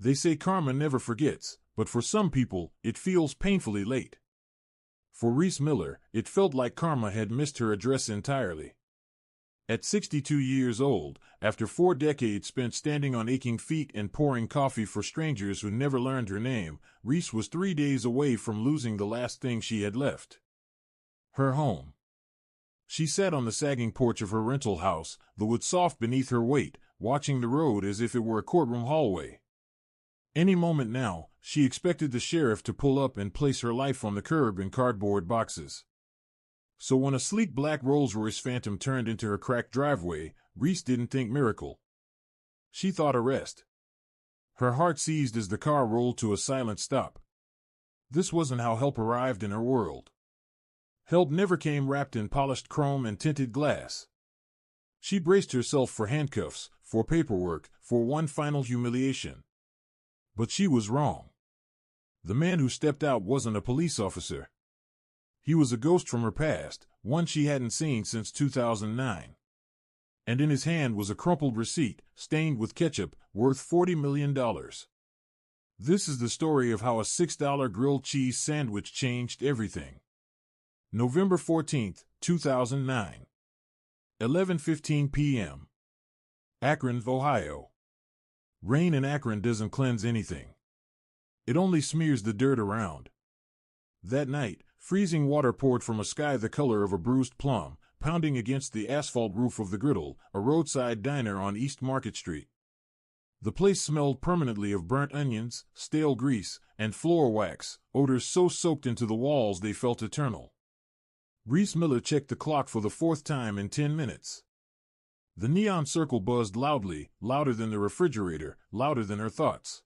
They say karma never forgets, but for some people, it feels painfully late. For Reese Miller, it felt like karma had missed her address entirely. At 62 years old, after 4 decades spent standing on aching feet and pouring coffee for strangers who never learned her name, Reese was 3 days away from losing the last thing she had left: her home. She sat on the sagging porch of her rental house, the wood soft beneath her weight, watching the road as if it were a courtroom hallway. Any moment now, she expected the sheriff to pull up and place her life on the curb in cardboard boxes. So when a sleek black Rolls-Royce Phantom turned into her cracked driveway, Reese didn't think miracle. She thought arrest. Her heart seized as the car rolled to a silent stop. This wasn't how help arrived in her world. Help never came wrapped in polished chrome and tinted glass. She braced herself for handcuffs, for paperwork, for one final humiliation. But she was wrong. The man who stepped out wasn't a police officer. He was a ghost from her past, one she hadn't seen since 2009. And in his hand was a crumpled receipt, stained with ketchup, worth $40 million. This is the story of how a $6 grilled cheese sandwich changed everything. November 14, 2009. 11:15 p.m. Akron, Ohio. Rain in Akron doesn't cleanse anything. It only smears the dirt around. That night, freezing water poured from a sky the color of a bruised plum, pounding against the asphalt roof of the Griddle, a roadside diner on East Market Street. The place smelled permanently of burnt onions, stale grease, and floor wax, odors so soaked into the walls they felt eternal. Reese Miller checked the clock for the 4th time in 10 minutes. The neon circle buzzed loudly, louder than the refrigerator, louder than her thoughts.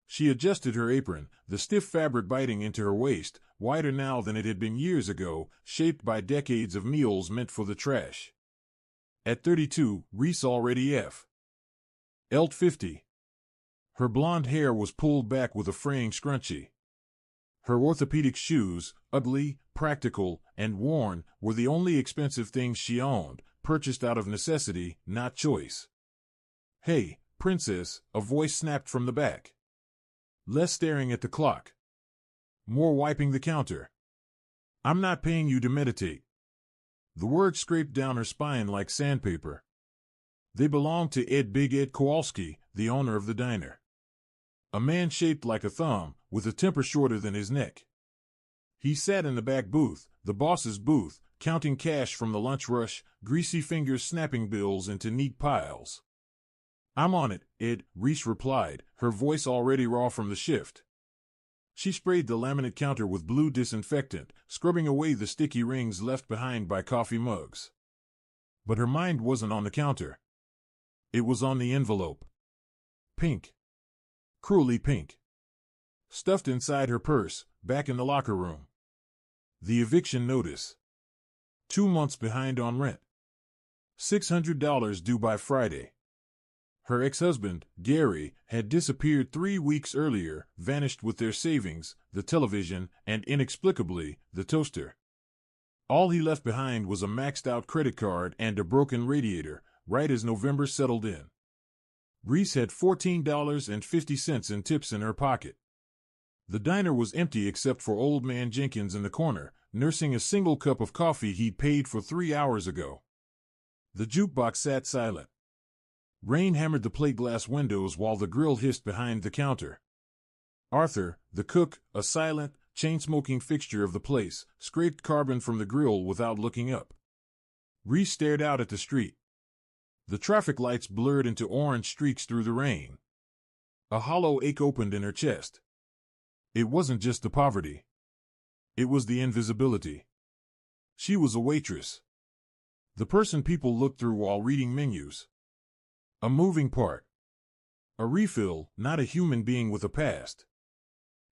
She adjusted her apron, the stiff fabric biting into her waist, wider now than it had been years ago, shaped by decades of meals meant for the trash. At 32, Reese already L'd 50. Her blonde hair was pulled back with a fraying scrunchie. Her orthopedic shoes, ugly, practical, and worn, were the only expensive things she owned, purchased out of necessity, not choice. "Hey, princess," a voice snapped from the back. Less staring at the clock. More wiping the counter. "I'm not paying you to meditate." The word scraped down her spine like sandpaper. They belonged to Big Ed Kowalski, the owner of the diner. A man shaped like a thumb, with a temper shorter than his neck. He sat in the back booth, the boss's booth, counting cash from the lunch rush, greasy fingers snapping bills into neat piles. "I'm on it, Ed," Reese replied, her voice already raw from the shift. She sprayed the laminate counter with blue disinfectant, scrubbing away the sticky rings left behind by coffee mugs. But her mind wasn't on the counter. It was on the envelope. Pink. Cruelly pink. Stuffed inside her purse, back in the locker room. The eviction notice. 2 months behind on rent. $600 due by Friday. Her ex-husband, Gary, had disappeared 3 weeks earlier, vanished with their savings, the television, and inexplicably, the toaster. All he left behind was a maxed-out credit card and a broken radiator, right as November settled in. Reese had $14.50 in tips in her pocket. The diner was empty except for Old Man Jenkins in the corner, nursing a single cup of coffee he'd paid for 3 hours ago. The jukebox sat silent. Rain hammered the plate glass windows while the grill hissed behind the counter. Arthur, the cook, a silent, chain-smoking fixture of the place, scraped carbon from the grill without looking up. Reese stared out at the street. The traffic lights blurred into orange streaks through the rain. A hollow ache opened in her chest. It wasn't just the poverty. It was the invisibility. She was a waitress. The person people looked through while reading menus. A moving part. A refill, not a human being with a past.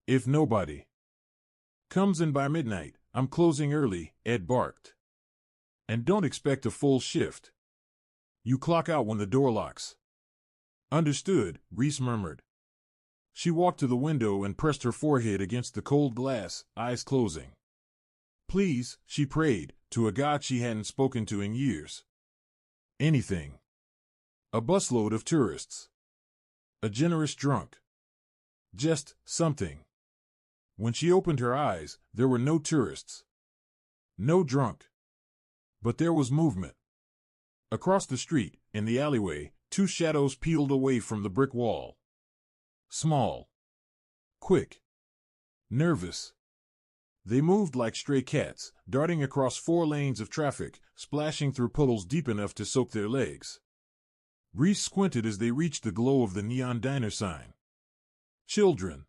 If nobody comes in by midnight, I'm closing early, Ed barked. And don't expect a full shift. You clock out when the door locks. Understood, Reese murmured. She walked to the window and pressed her forehead against the cold glass, eyes closing. Please, she prayed, to a God she hadn't spoken to in years. Anything. A busload of tourists. A generous drunk. Just something. When she opened her eyes, there were no tourists. No drunk. But there was movement. Across the street, in the alleyway, two shadows peeled away from the brick wall. Small. Quick. Nervous. They moved like stray cats, darting across 4 lanes of traffic, splashing through puddles deep enough to soak their legs. Reese squinted as they reached the glow of the neon diner sign. Children.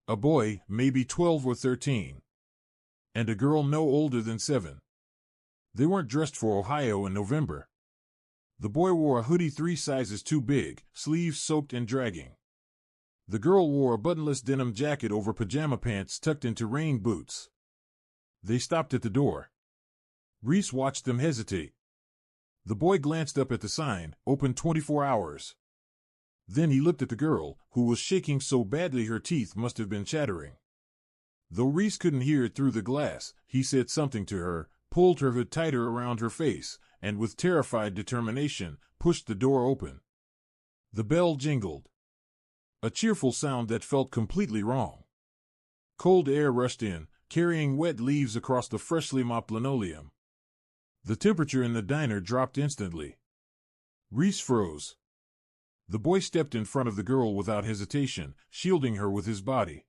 A boy, maybe 12 or 13. And a girl no older than 7. They weren't dressed for Ohio in November. The boy wore a hoodie 3 sizes too big, sleeves soaked and dragging. The girl wore a buttonless denim jacket over pajama pants tucked into rain boots. They stopped at the door. Reese watched them hesitate. The boy glanced up at the sign, open 24 hours. Then he looked at the girl, who was shaking so badly her teeth must have been chattering. Though Reese couldn't hear it through the glass, he said something to her, pulled her hood tighter around her face, and with terrified determination, pushed the door open. The bell jingled. A cheerful sound that felt completely wrong. Cold air rushed in, carrying wet leaves across the freshly mopped linoleum. The temperature in the diner dropped instantly. Reese froze. The boy stepped in front of the girl without hesitation, shielding her with his body.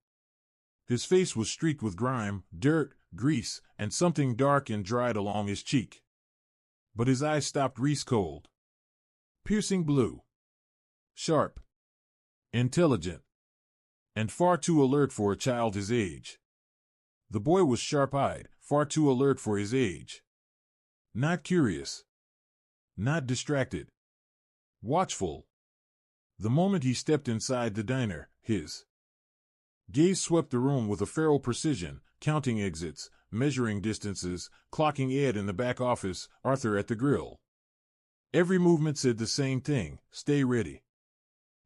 His face was streaked with grime, dirt, grease, and something dark and dried along his cheek. But his eyes stopped Reese cold. Piercing blue. Sharp. Intelligent. And far too alert for a child his age. The boy was sharp-eyed, far too alert for his age. Not curious. Not distracted. Watchful. The moment he stepped inside the diner, his gaze swept the room with a feral precision, counting exits, measuring distances, clocking Ed in the back office, Arthur at the grill. Every movement said the same thing: stay ready.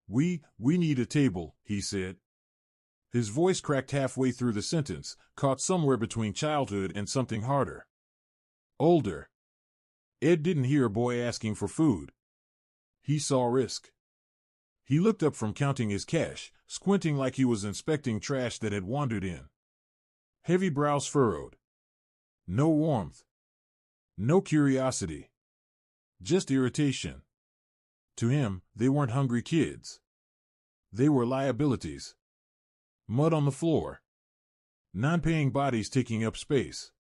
We need a table, he said. His voice cracked halfway through the sentence, caught somewhere between childhood and something harder. Older. Ed didn't hear a boy asking for food. He saw risk. He looked up from counting his cash, squinting like he was inspecting trash that had wandered in. Heavy brows furrowed. No warmth. No curiosity. Just irritation. To him, they weren't hungry kids. They were liabilities. Mud on the floor. Non-paying bodies taking up space.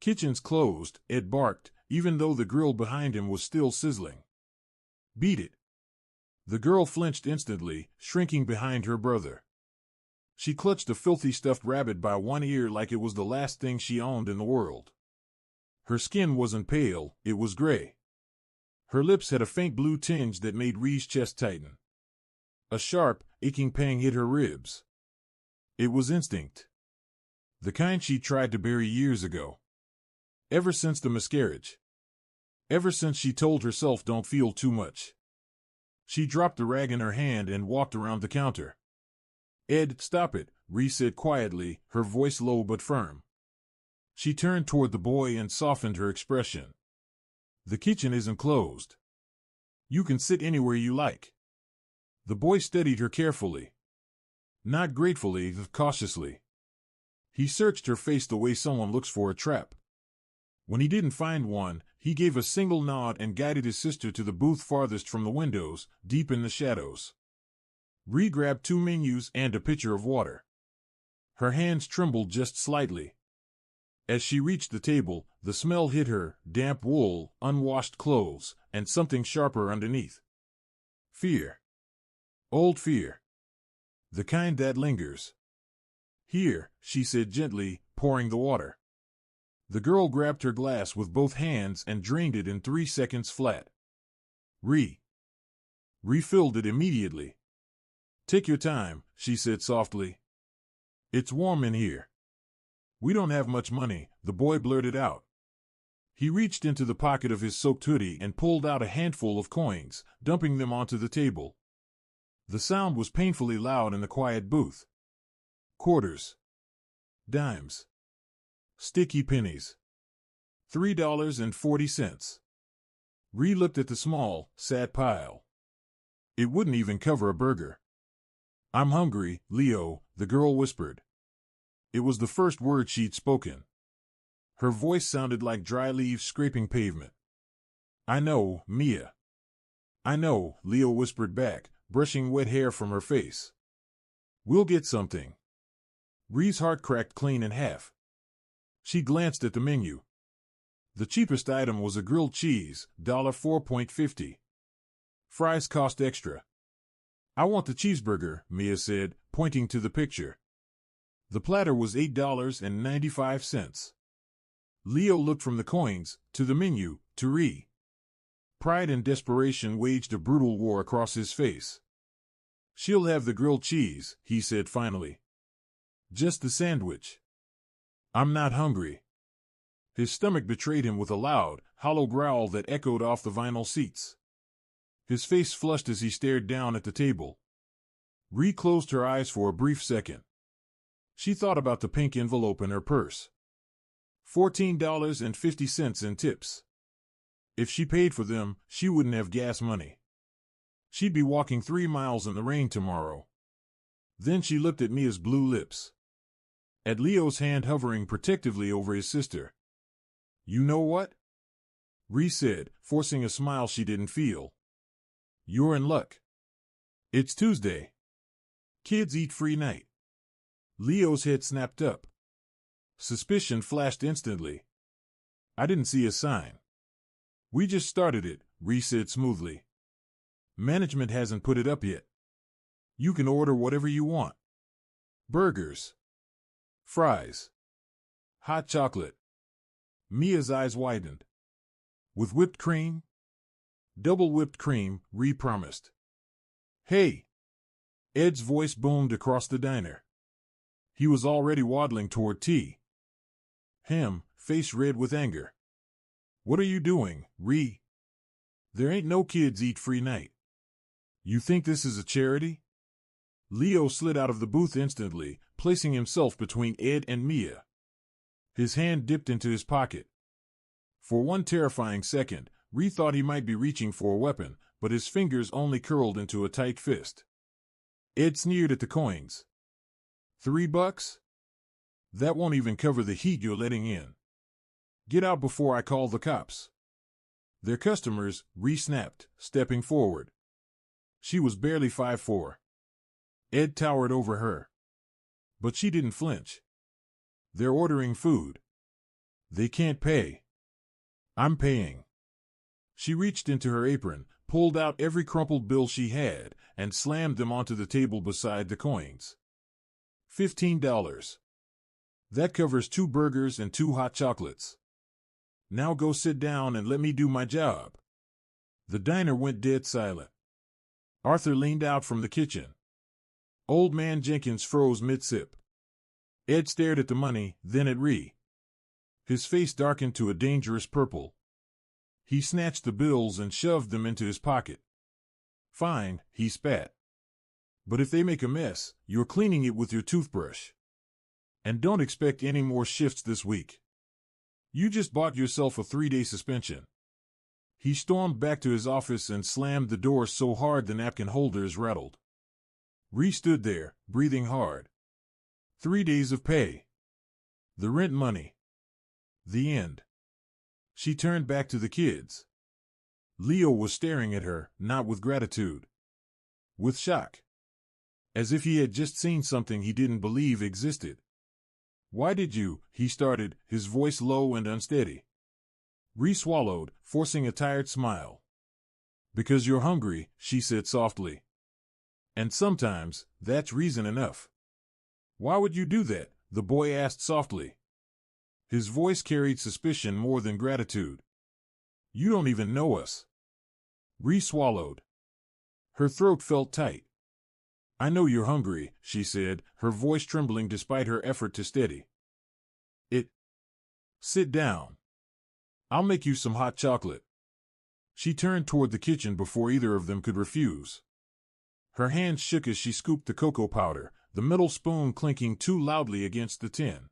Kitchens closed, Ed barked, even though the grill behind him was still sizzling. Beat it. The girl flinched instantly, shrinking behind her brother. She clutched a filthy stuffed rabbit by one ear like it was the last thing she owned in the world. Her skin wasn't pale, it was gray. Her lips had a faint blue tinge that made Ree's chest tighten. A sharp, aching pang hit her ribs. It was instinct. The kind she tried to bury years ago. Ever since the miscarriage. Ever since she told herself don't feel too much. She dropped the rag in her hand and walked around the counter. Ed, stop it, Ree said quietly, her voice low but firm. She turned toward the boy and softened her expression. The kitchen isn't closed. You can sit anywhere you like. The boy studied her carefully. Not gratefully, cautiously. He searched her face the way someone looks for a trap. When he didn't find one, he gave a single nod and guided his sister to the booth farthest from the windows, deep in the shadows. Ree grabbed 2 menus and a pitcher of water. Her hands trembled just slightly. As she reached the table, the smell hit her: damp wool, unwashed clothes, and something sharper underneath. Fear. Old fear. The kind that lingers. Here, she said gently, pouring the water. The girl grabbed her glass with both hands and drained it in 3 seconds flat. Refilled it immediately. Take your time, she said softly. It's warm in here. We don't have much money, the boy blurted out. He reached into the pocket of his soaked hoodie and pulled out a handful of coins, dumping them onto the table. The sound was painfully loud in the quiet booth. Quarters. Dimes. Sticky pennies. $3.40. Ree looked at the small, sad pile. It wouldn't even cover a burger. I'm hungry, Leo, the girl whispered. It was the first word she'd spoken. Her voice sounded like dry leaves scraping pavement. I know, Mia. I know, Leo whispered back, brushing wet hair from her face. We'll get something. Ree's heart cracked clean in half. She glanced at the menu. The cheapest item was a grilled cheese, $4.50. Fries cost extra. I want the cheeseburger, Mia said, pointing to the picture. The platter was $8.95. Leo looked from the coins, to the menu, to Ree. Pride and desperation waged a brutal war across his face. She'll have the grilled cheese, he said finally. Just the sandwich. I'm not hungry. His stomach betrayed him with a loud, hollow growl that echoed off the vinyl seats. His face flushed as he stared down at the table. Ree closed her eyes for a brief second. She thought about the pink envelope in her purse. $14.50 in tips. If she paid for them, she wouldn't have gas money. She'd be walking 3 miles in the rain tomorrow. Then she looked at Mia's blue lips. At Leo's hand hovering protectively over his sister. You know what? Ree said, forcing a smile she didn't feel. You're in luck. It's Tuesday. Kids eat free night. Leo's head snapped up. Suspicion flashed instantly. I didn't see a sign. We just started it, Ree said smoothly. Management hasn't put it up yet. You can order whatever you want. Burgers. Fries. Hot chocolate. Mia's eyes widened. With whipped cream? Double whipped cream, Ree promised. Hey! Ed's voice boomed across the diner. He was already waddling toward tea. Him, face red with anger. What are you doing, Ree? There ain't no kids eat free night. You think this is a charity? Leo slid out of the booth instantly, placing himself between Ed and Mia. His hand dipped into his pocket. For one terrifying second, Ree thought he might be reaching for a weapon, but his fingers only curled into a tight fist. Ed sneered at the coins. $3? That won't even cover the heat you're letting in. Get out before I call the cops. They're customers, Ree snapped, stepping forward. She was barely 5'4". Ed towered over her. But she didn't flinch. They're ordering food. They can't pay. I'm paying. She reached into her apron, pulled out every crumpled bill she had, and slammed them onto the table beside the coins. $15. That covers 2 burgers and 2 hot chocolates. Now go sit down and let me do my job. The diner went dead silent. Arthur leaned out from the kitchen. Old man Jenkins froze mid-sip. Ed stared at the money, then at Ree. His face darkened to a dangerous purple. He snatched the bills and shoved them into his pocket. Fine, he spat. But if they make a mess, you're cleaning it with your toothbrush. And don't expect any more shifts this week. You just bought yourself a 3-day suspension. He stormed back to his office and slammed the door so hard the napkin holders rattled. Ree stood there, breathing hard. 3 days of pay. The rent money. The end. She turned back to the kids. Leo was staring at her, not with gratitude. With shock. As if he had just seen something he didn't believe existed. Why did you, he started, his voice low and unsteady. Ree swallowed, forcing a tired smile. Because you're hungry, she said softly. And sometimes, that's reason enough. Why would you do that? The boy asked softly. His voice carried suspicion more than gratitude. You don't even know us. Ree swallowed. Her throat felt tight. I know you're hungry, she said, her voice trembling despite her effort to steady. Sit down. I'll make you some hot chocolate. She turned toward the kitchen before either of them could refuse. Her hands shook as she scooped the cocoa powder, the metal spoon clinking too loudly against the tin.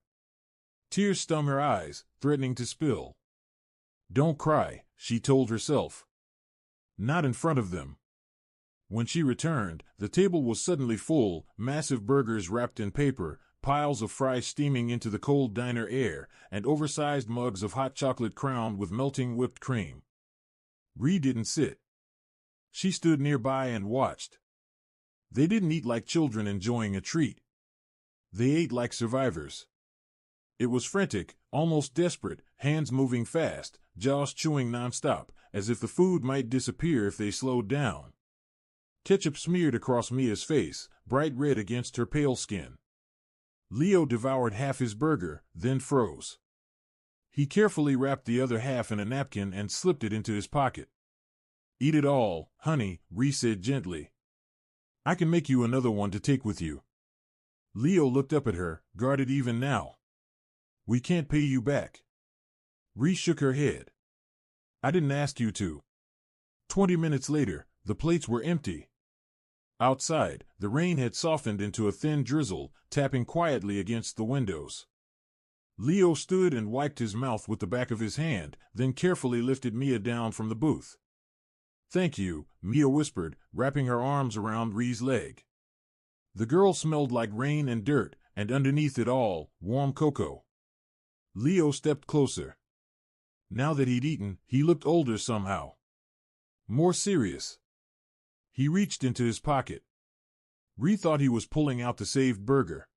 Tears stung her eyes, threatening to spill. Don't cry, she told herself. Not in front of them. When she returned, the table was suddenly full, massive burgers wrapped in paper, piles of fries steaming into the cold diner air, and oversized mugs of hot chocolate crowned with melting whipped cream. Ree didn't sit. She stood nearby and watched. They didn't eat like children enjoying a treat. They ate like survivors. It was frantic, almost desperate, hands moving fast, jaws chewing nonstop, as if the food might disappear if they slowed down. Ketchup smeared across Mia's face, bright red against her pale skin. Leo devoured half his burger, then froze. He carefully wrapped the other half in a napkin and slipped it into his pocket. "Eat it all, honey," Ree said gently. "I can make you another one to take with you." Leo looked up at her, guarded even now. "We can't pay you back." Ree shook her head. "I didn't ask you to." 20 minutes later, the plates were empty. Outside, the rain had softened into a thin drizzle, tapping quietly against the windows. Leo stood and wiped his mouth with the back of his hand, then carefully lifted Mia down from the booth. "Thank you," Mia whispered, wrapping her arms around Ree's leg. The girl smelled like rain and dirt, and underneath it all, warm cocoa. Leo stepped closer. Now that he'd eaten, he looked older somehow. More serious. He reached into his pocket. Ree thought he was pulling out the saved burger.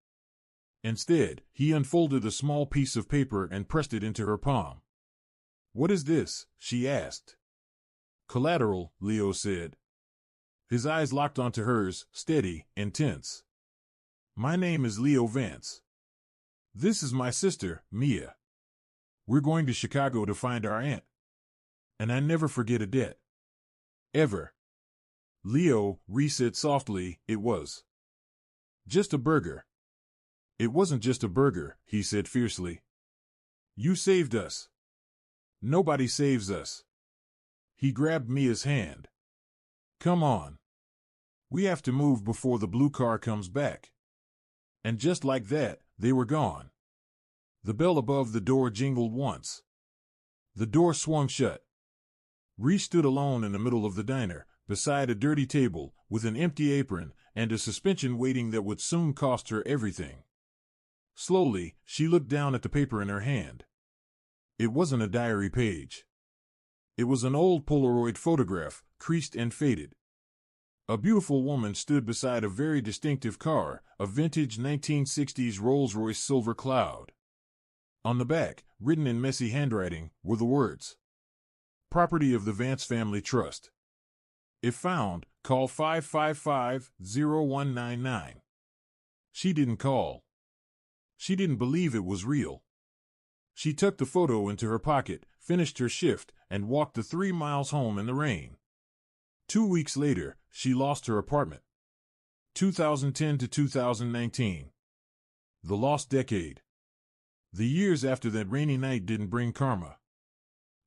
Instead, he unfolded a small piece of paper and pressed it into her palm. "What is this?" she asked. "Collateral," Leo said. His eyes locked onto hers, steady, intense. "My name is Leo Vance. This is my sister, Mia. We're going to Chicago to find our aunt. And I never forget a debt. Ever." "Leo," Ree said softly, "it was just a burger." "It wasn't just a burger," he said fiercely. "You saved us." "Nobody saves us." He grabbed Mia's hand. "Come on. We have to move before the blue car comes back." And just like that, they were gone. The bell above the door jingled once. The door swung shut. Ree stood alone in the middle of the diner, beside a dirty table, with an empty apron, and a suspension waiting that would soon cost her everything. Slowly, she looked down at the paper in her hand. It wasn't a diary page. It was an old Polaroid photograph, creased and faded. A beautiful woman stood beside a very distinctive car, a vintage 1960s Rolls-Royce Silver Cloud. On the back, written in messy handwriting, were the words, "Property of the Vance Family Trust. If found, call 555-0199. She didn't call. She didn't believe it was real. She tucked the photo into her pocket, finished her shift, and walked the 3 miles home in the rain. 2 weeks later, she lost her apartment. 2010 to 2019. The lost decade. The years after that rainy night didn't bring karma.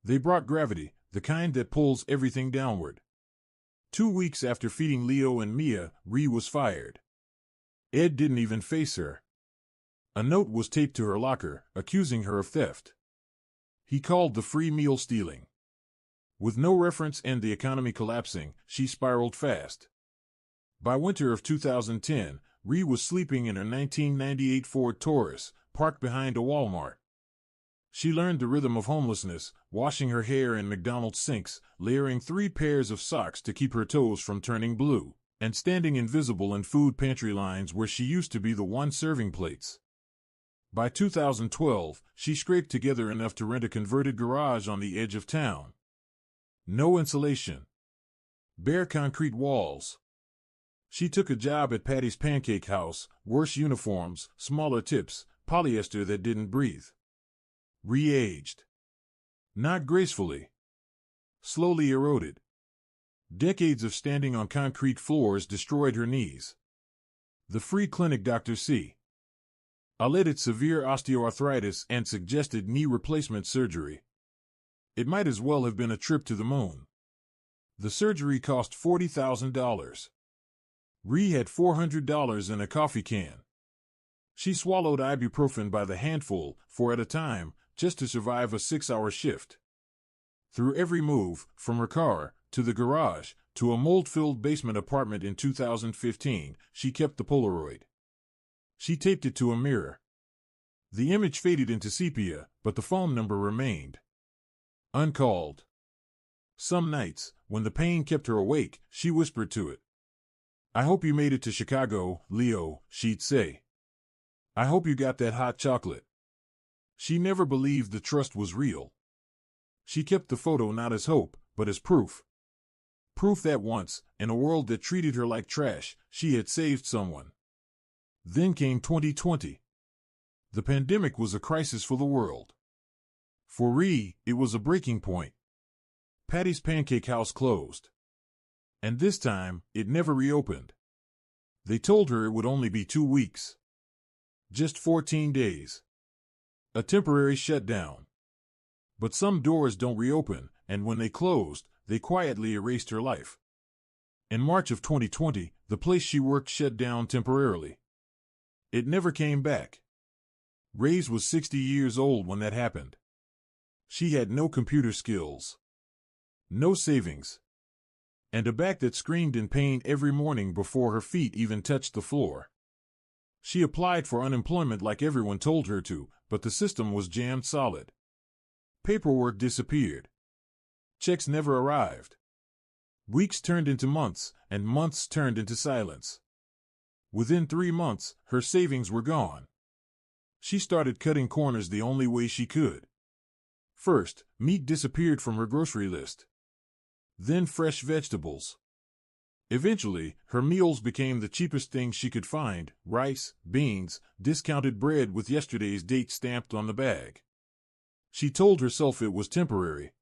They brought gravity, the kind that pulls everything downward. 2 weeks after feeding Leo and Mia, Ree was fired. Ed didn't even face her. A note was taped to her locker, accusing her of theft. He called the free meal stealing. With no reference and the economy collapsing, she spiraled fast. By winter of 2010, Ree was sleeping in her 1998 Ford Taurus, parked behind a Walmart. She learned the rhythm of homelessness, washing her hair in McDonald's sinks, layering 3 pairs of socks to keep her toes from turning blue, and standing invisible in food pantry lines where she used to be the one serving plates. By 2012, she scraped together enough to rent a converted garage on the edge of town. No insulation. Bare concrete walls. She took a job at Patty's Pancake House, worse uniforms, smaller tips, polyester that didn't breathe. Re-aged. Not gracefully. Slowly eroded. Decades of standing on concrete floors destroyed her knees. The free clinic Dr. C. alleged severe osteoarthritis and suggested knee replacement surgery. It might as well have been a trip to the moon. The surgery cost $40,000. Ree had $400 in a coffee can. She swallowed ibuprofen by the handful, 4 at a time, just to survive a 6-hour shift. Through every move, from her car, to the garage, to a mold-filled basement apartment in 2015, she kept the Polaroid. She taped it to a mirror. The image faded into sepia, but the phone number remained uncalled. Some nights, when the pain kept her awake, she whispered to it. "I hope you made it to Chicago, Leo," she'd say. "I hope you got that hot chocolate." She never believed the trust was real. She kept the photo not as hope, but as proof. Proof that once, in a world that treated her like trash, she had saved someone. Then came 2020. The pandemic was a crisis for the world. For Ree, it was a breaking point. Patty's Pancake House closed. And this time, it never reopened. They told her it would only be 2 weeks. Just 14 days. A temporary shutdown. But some doors don't reopen, and when they closed, they quietly erased her life. In March of 2020, the place she worked shut down temporarily. It never came back. Reyes was 60 years old when that happened. She had no computer skills, no savings, and a back that screamed in pain every morning before her feet even touched the floor. She applied for unemployment like everyone told her to, but the system was jammed solid. Paperwork disappeared. Checks never arrived. Weeks turned into months, and months turned into silence. Within 3 months, her savings were gone. She started cutting corners the only way she could. First, meat disappeared from her grocery list. Then fresh vegetables. Eventually, her meals became the cheapest thing she could find: rice, beans, discounted bread with yesterday's date stamped on the bag. She told herself it was temporary.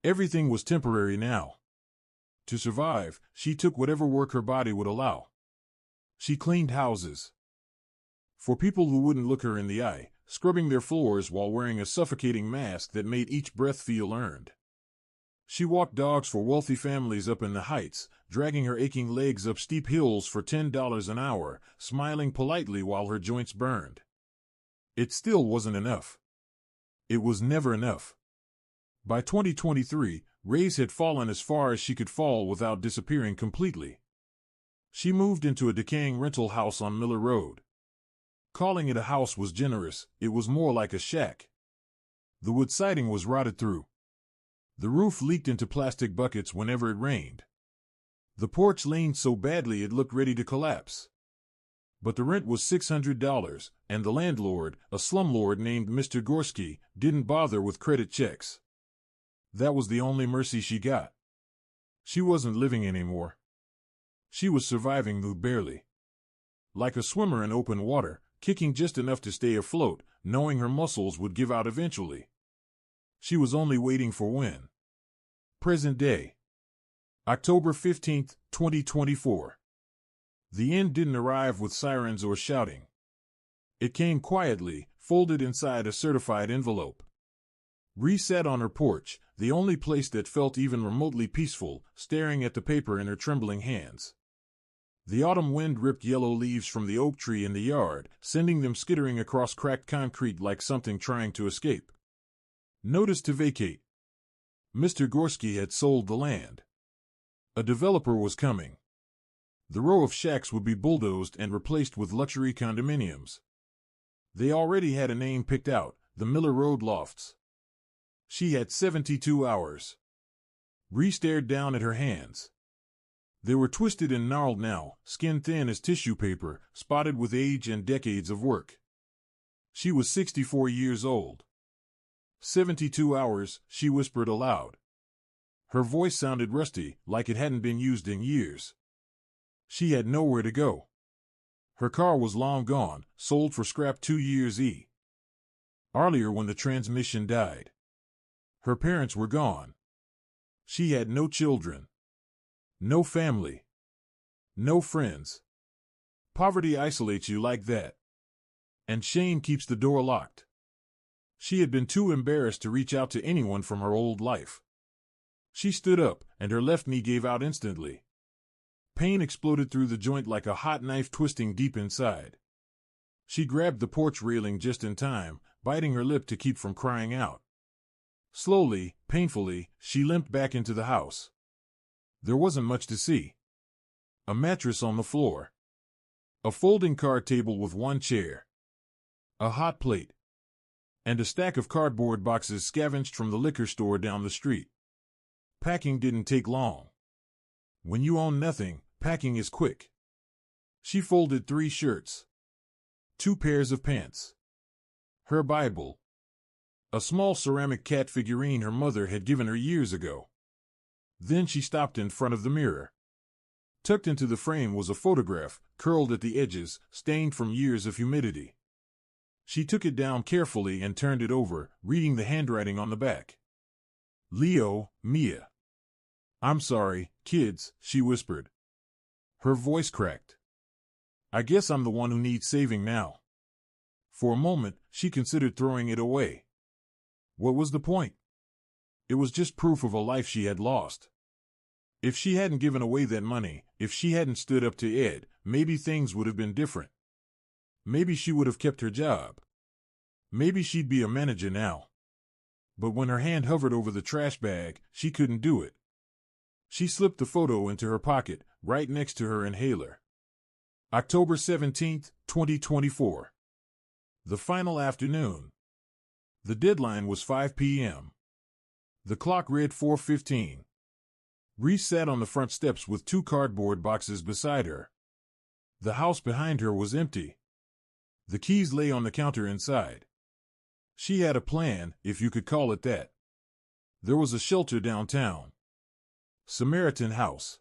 Everything was temporary now. To survive, she took whatever work her body would allow. She cleaned houses. For people who wouldn't look her in the eye, scrubbing their floors while wearing a suffocating mask that made each breath feel earned. She walked dogs for wealthy families up in the heights, dragging her aching legs up steep hills for $10 an hour, smiling politely while her joints burned. It still wasn't enough. It was never enough. By 2023, Reyes had fallen as far as she could fall without disappearing completely. She moved into a decaying rental house on Miller Road. Calling it a house was generous, it was more like a shack. The wood siding was rotted through. The roof leaked into plastic buckets whenever it rained. The porch leaned so badly it looked ready to collapse. But the rent was $600, and the landlord, a slumlord named Mr. Gorski, didn't bother with credit checks. That was the only mercy she got. She wasn't living anymore. She was surviving, though barely. Like a swimmer in open water, kicking just enough to stay afloat, knowing her muscles would give out eventually. She was only waiting for when. Present day. October 15, 2024. The end didn't arrive with sirens or shouting. It came quietly, folded inside a certified envelope. Ree sat on her porch, the only place that felt even remotely peaceful, staring at the paper in her trembling hands. The autumn wind ripped yellow leaves from the oak tree in the yard, sending them skittering across cracked concrete like something trying to escape. Notice to vacate. Mr. Gorski had sold the land. A developer was coming. The row of shacks would be bulldozed and replaced with luxury condominiums. They already had a name picked out, the Miller Road Lofts. She had 72 hours. Ree stared down at her hands. They were twisted and gnarled now, skin thin as tissue paper, spotted with age and decades of work. She was 64 years old. 72 hours, she whispered aloud. Her voice sounded rusty, like it hadn't been used in years. She had nowhere to go. Her car was long gone, sold for scrap 2 years earlier when the transmission died. Her parents were gone. She had no children. No family. No friends. Poverty isolates you like that. And shame keeps the door locked. She had been too embarrassed to reach out to anyone from her old life. She stood up, and her left knee gave out instantly. Pain exploded through the joint like a hot knife twisting deep inside. She grabbed the porch railing just in time, biting her lip to keep from crying out. Slowly, painfully, she limped back into the house. There wasn't much to see. A mattress on the floor. A folding card table with one chair. A hot plate. And a stack of cardboard boxes scavenged from the liquor store down the street. Packing didn't take long. When you own nothing, packing is quick. She folded 3 shirts. 2 pairs of pants. Her Bible. A small ceramic cat figurine her mother had given her years ago. Then she stopped in front of the mirror. Tucked into the frame was a photograph, curled at the edges, stained from years of humidity. She took it down carefully and turned it over, reading the handwriting on the back. Leo, Mia. I'm sorry, kids, she whispered. Her voice cracked. I guess I'm the one who needs saving now. For a moment, she considered throwing it away. What was the point? It was just proof of a life she had lost. If she hadn't given away that money, if she hadn't stood up to Ed, maybe things would have been different. Maybe she would have kept her job. Maybe she'd be a manager now. But when her hand hovered over the trash bag, she couldn't do it. She slipped the photo into her pocket, right next to her inhaler. October 17, 2024. The final afternoon. The deadline was 5 p.m. The clock read 4:15. Reese sat on the front steps with 2 cardboard boxes beside her. The house behind her was empty. The keys lay on the counter inside. She had a plan, if you could call it that. There was a shelter downtown. Samaritan House.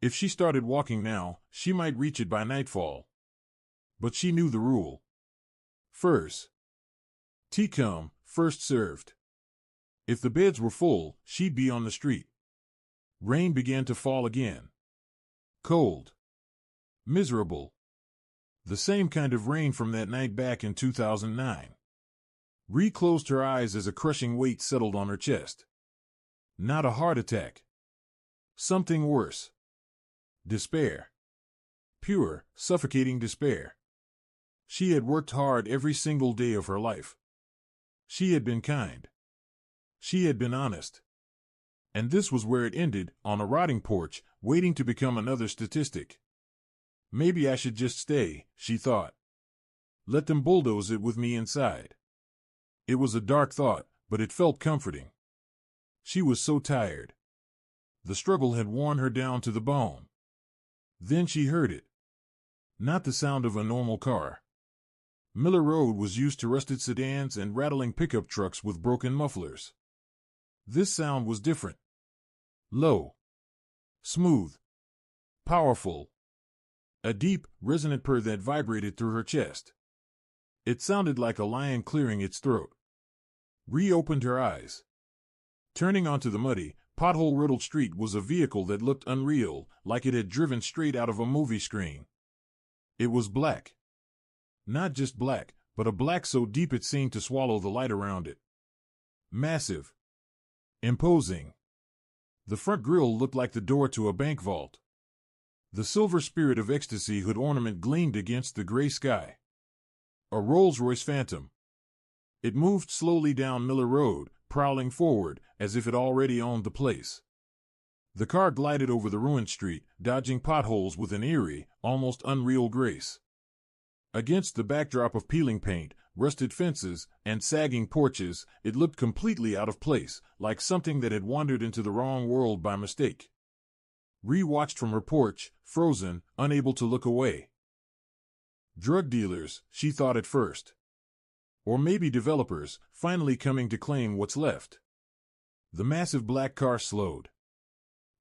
If she started walking now, she might reach it by nightfall. But she knew the rule. First come, first served. If the beds were full, she'd be on the street. Rain began to fall again. Cold. Miserable. The same kind of rain from that night back in 2009. Ree closed her eyes as a crushing weight settled on her chest. Not a heart attack. Something worse. Despair. Pure, suffocating despair. She had worked hard every single day of her life. She had been kind. She had been honest. And this was where it ended, on a rotting porch, waiting to become another statistic. Maybe I should just stay, she thought. Let them bulldoze it with me inside. It was a dark thought, but it felt comforting. She was so tired. The struggle had worn her down to the bone. Then she heard it. Not the sound of a normal car. Miller Road was used to rusted sedans and rattling pickup trucks with broken mufflers. This sound was different. Low. Smooth. Powerful. A deep, resonant purr that vibrated through her chest. It sounded like a lion clearing its throat. Ree opened her eyes. Turning onto the muddy, pothole-riddled street was a vehicle that looked unreal, like it had driven straight out of a movie screen. It was black. Not just black, but a black so deep it seemed to swallow the light around it. Massive. Imposing. The front grille looked like the door to a bank vault. The silver spirit of ecstasy hood ornament gleamed against the gray sky. A Rolls-Royce Phantom. It moved slowly down Miller Road, prowling forward, as if it already owned the place. The car glided over the ruined street, dodging potholes with an eerie, almost unreal grace. Against the backdrop of peeling paint, rusted fences, and sagging porches, it looked completely out of place, like something that had wandered into the wrong world by mistake. Ree watched from her porch, frozen, unable to look away. Drug dealers, she thought at first. Or maybe developers, finally coming to claim what's left. The massive black car slowed.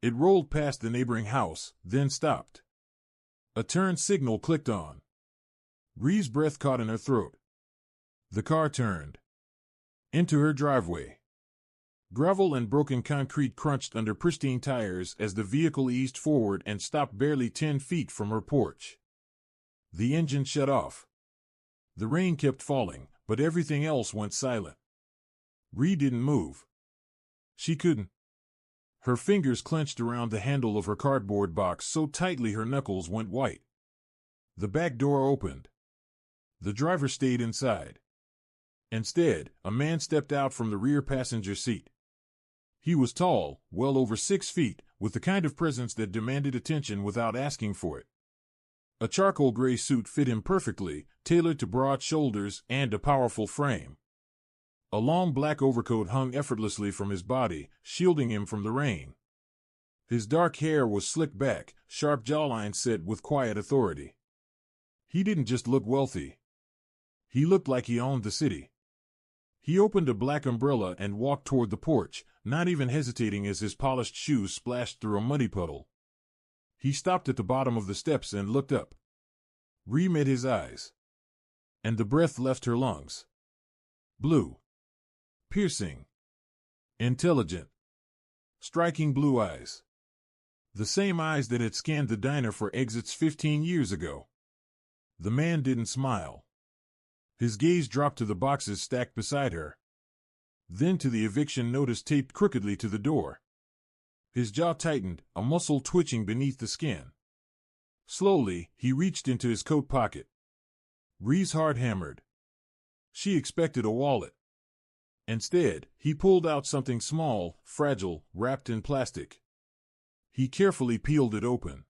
It rolled past the neighboring house, then stopped. A turn signal clicked on. Ree's breath caught in her throat. The car turned. Into her driveway. Gravel and broken concrete crunched under pristine tires as the vehicle eased forward and stopped barely 10 feet from her porch. The engine shut off. The rain kept falling, but everything else went silent. Ree didn't move. She couldn't. Her fingers clenched around the handle of her cardboard box so tightly her knuckles went white. The back door opened. The driver stayed inside. Instead, a man stepped out from the rear passenger seat. He was tall, well over 6 feet, with the kind of presence that demanded attention without asking for it. A charcoal gray suit fit him perfectly, tailored to broad shoulders and a powerful frame. A long black overcoat hung effortlessly from his body, shielding him from the rain. His dark hair was slicked back, sharp jawline set with quiet authority. He didn't just look wealthy. He looked like he owned the city. He opened a black umbrella and walked toward the porch, not even hesitating as his polished shoes splashed through a muddy puddle. He stopped at the bottom of the steps and looked up. Ree met his eyes. And the breath left her lungs. Blue. Piercing. Intelligent. Striking blue eyes. The same eyes that had scanned the diner for exits 15 years ago. The man didn't smile. His gaze dropped to the boxes stacked beside her. Then to the eviction notice taped crookedly to the door. His jaw tightened, a muscle twitching beneath the skin. Slowly, he reached into his coat pocket. Ree's heart hammered. She expected a wallet. Instead, he pulled out something small, fragile, wrapped in plastic. He carefully peeled it open.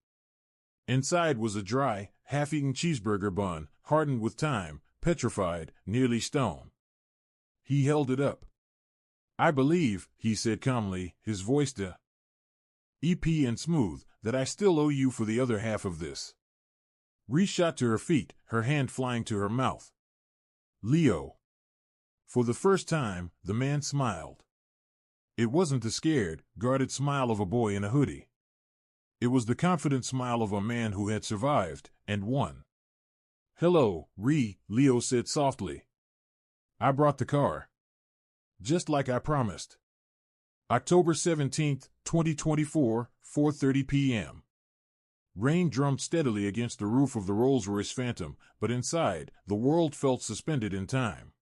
Inside was a dry, half-eaten cheeseburger bun, hardened with time, petrified, nearly stone. He held it up. "I believe," he said calmly, his voice EP and smooth, "that I still owe you for the other half of this." Ree shot to her feet, her hand flying to her mouth. "Leo." For the first time, the man smiled. It wasn't the scared, guarded smile of a boy in a hoodie. It was the confident smile of a man who had survived, and won. "Hello, Ree," Leo said softly. "I brought the car. Just like I promised." October 17th, 2024, 4:30 p.m. Rain drummed steadily against the roof of the Rolls-Royce Phantom, but inside, the world felt suspended in time.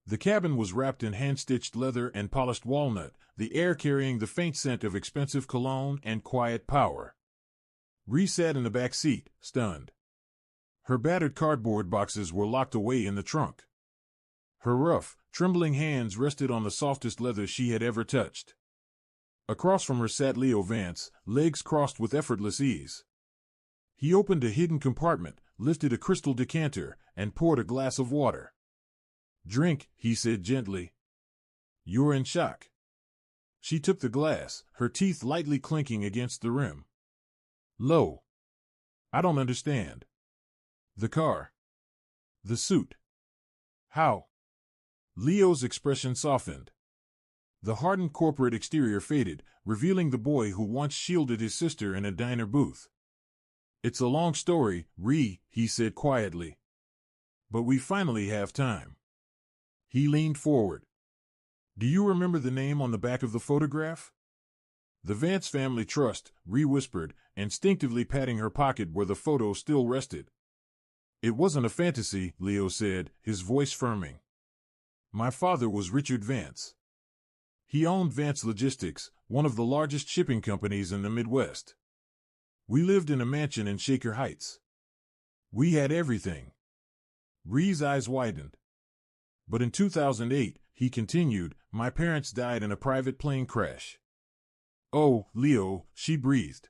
The cabin was wrapped in hand-stitched leather and polished walnut, the air carrying the faint scent of expensive cologne and quiet power. Ree sat in the back seat, stunned. Her battered cardboard boxes were locked away in the trunk. Her rough, trembling hands rested on the softest leather she had ever touched. Across from her sat Leo Vance, legs crossed with effortless ease. He opened a hidden compartment, lifted a crystal decanter, and poured a glass of water. "Drink," he said gently. "You're in shock." She took the glass, her teeth lightly clinking against the rim. "Lo. I don't understand." "The car. The suit. How?" Leo's expression softened. The hardened corporate exterior faded, revealing the boy who once shielded his sister in a diner booth. "It's a long story, Ree," he said quietly. "But we finally have time." He leaned forward. "Do you remember the name on the back of the photograph?" "The Vance Family Trust," Ree whispered, instinctively patting her pocket where the photo still rested. "It wasn't a fantasy," Leo said, his voice firming. "My father was Richard Vance. He owned Vance Logistics, one of the largest shipping companies in the Midwest. We lived in a mansion in Shaker Heights. We had everything." Ree's eyes widened. "But in 2008, he continued, my parents died in a private plane crash." "Oh, Leo," she breathed.